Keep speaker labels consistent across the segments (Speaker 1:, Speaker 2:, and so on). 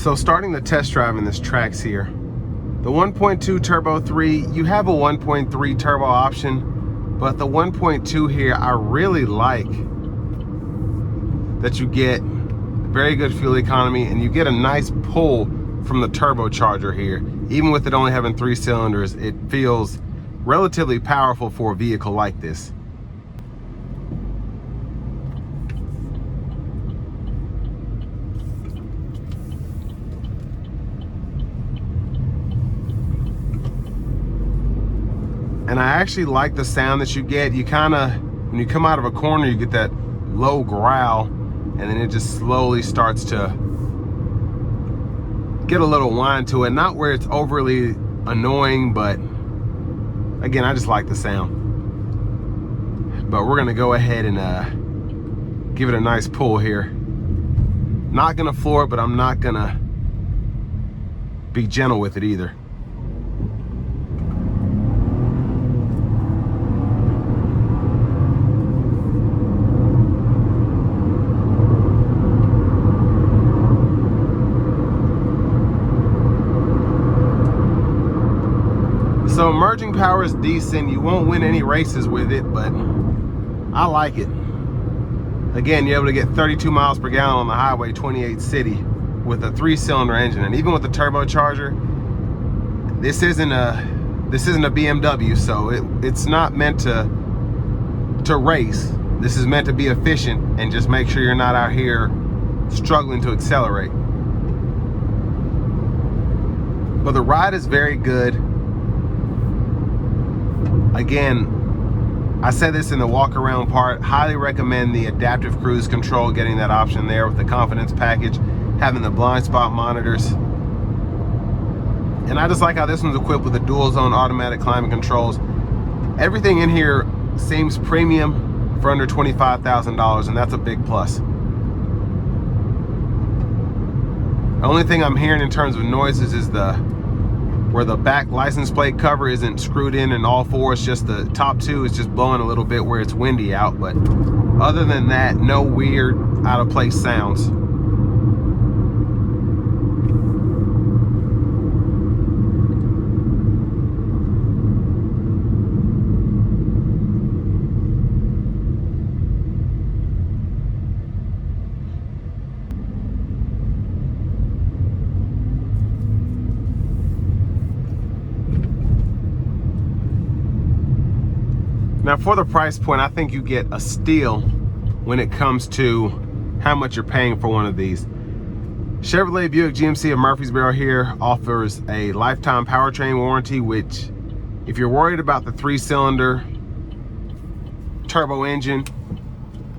Speaker 1: So starting the test drive in this Trax here, the 1.2 Turbo 3, you have a 1.3 turbo option, but the 1.2 here, I really like that you get very good fuel economy and you get a nice pull from the turbocharger here. Even with it only having 3 cylinders, it feels relatively powerful for a vehicle like this. And I actually like the sound that you get. You kind of, when you come out of a corner, you get that low growl, and then it just slowly starts to get a little whine to it. Not where it's overly annoying, but again, I just like the sound. But we're gonna go ahead and give it a nice pull here. Not gonna floor it, but I'm not gonna be gentle with it either. So emerging power is decent. You won't win any races with it, but I like it. Again, you're able to get 32 miles per gallon on the highway, 28 city, with a 3-cylinder engine. And even with the turbocharger, this isn't a BMW, so it's not meant to race. This is meant to be efficient and just make sure you're not out here struggling to accelerate. But the ride is very good. Again, I said this in the walk around part, highly recommend the adaptive cruise control, getting that option there with the confidence package, having the blind spot monitors. And I just like how this one's equipped with the dual zone automatic climate controls. Everything in here seems premium for under $25,000, and that's a big plus. The only thing I'm hearing in terms of noises is where the back license plate cover isn't screwed in all four. It's just the top two is just blowing a little bit where it's windy out. But other than that, no weird out of place sounds. Now for the price point, I think you get a steal when it comes to how much you're paying for one of these. Chevrolet Buick GMC of Murfreesboro here offers a lifetime powertrain warranty, which if you're worried about the 3-cylinder turbo engine,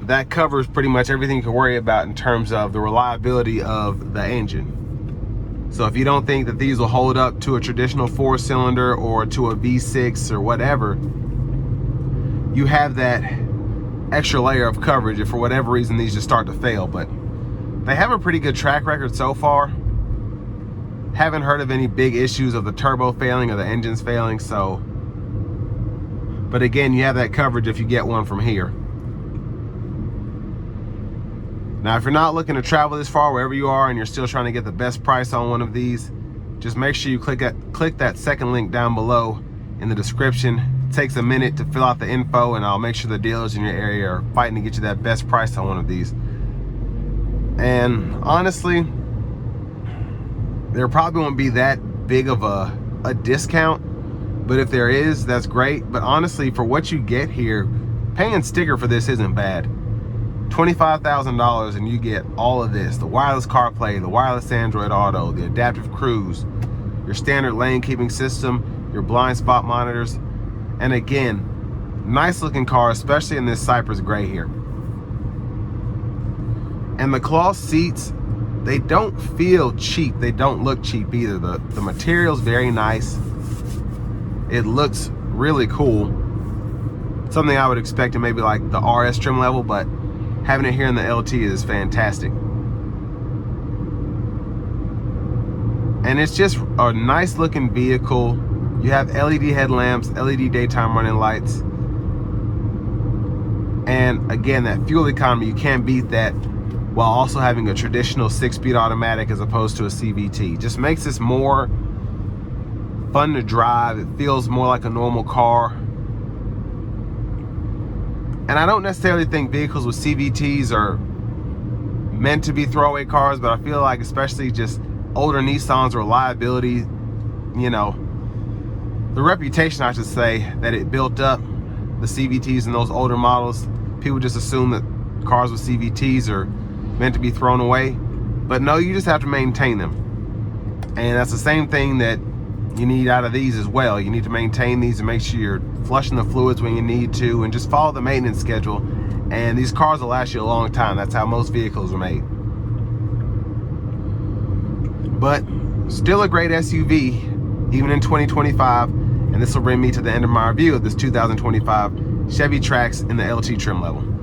Speaker 1: that covers pretty much everything you can worry about in terms of the reliability of the engine. So if you don't think that these will hold up to a traditional 4-cylinder or to a V6 or whatever, you have that extra layer of coverage if for whatever reason these just start to fail. But they have a pretty good track record so far. Haven't heard of any big issues of the turbo failing or the engines failing. So, but again, you have that coverage if you get one from here. Now, if you're not looking to travel this far, wherever you are, and you're still trying to get the best price on one of these, just make sure you click that second link down below in the description. It takes a minute to fill out the info, and I'll make sure the dealers in your area are fighting to get you that best price on one of these. And honestly, there probably won't be that big of a discount, but if there is, that's great. But honestly, for what you get here, paying sticker for this isn't bad. $25,000 and you get all of this: the wireless CarPlay, the wireless Android Auto, the adaptive cruise, your standard lane keeping system, your blind spot monitors. And again, nice looking car, especially in this Cypress gray here. And the cloth seats, they don't feel cheap. They don't look cheap either. The material's very nice. It looks really cool. Something I would expect in maybe like the RS trim level, but having it here in the LT is fantastic. And it's just a nice looking vehicle. You have LED headlamps, LED daytime running lights. And again, that fuel economy, you can't beat that while also having a traditional 6-speed automatic as opposed to a CVT. Just makes this more fun to drive. It feels more like a normal car. And I don't necessarily think vehicles with CVTs are meant to be throwaway cars, but I feel like especially just older Nissans, reliability, you know, the reputation, I should say, that it built up, the CVTs in those older models, people just assume that cars with CVTs are meant to be thrown away. But no, you just have to maintain them. And that's the same thing that you need out of these as well. You need to maintain these and make sure you're flushing the fluids when you need to, and just follow the maintenance schedule. And these cars will last you a long time. That's how most vehicles are made. But still a great SUV, even in 2025. And this will bring me to the end of my review of this 2025 Chevy Trax in the LT trim level.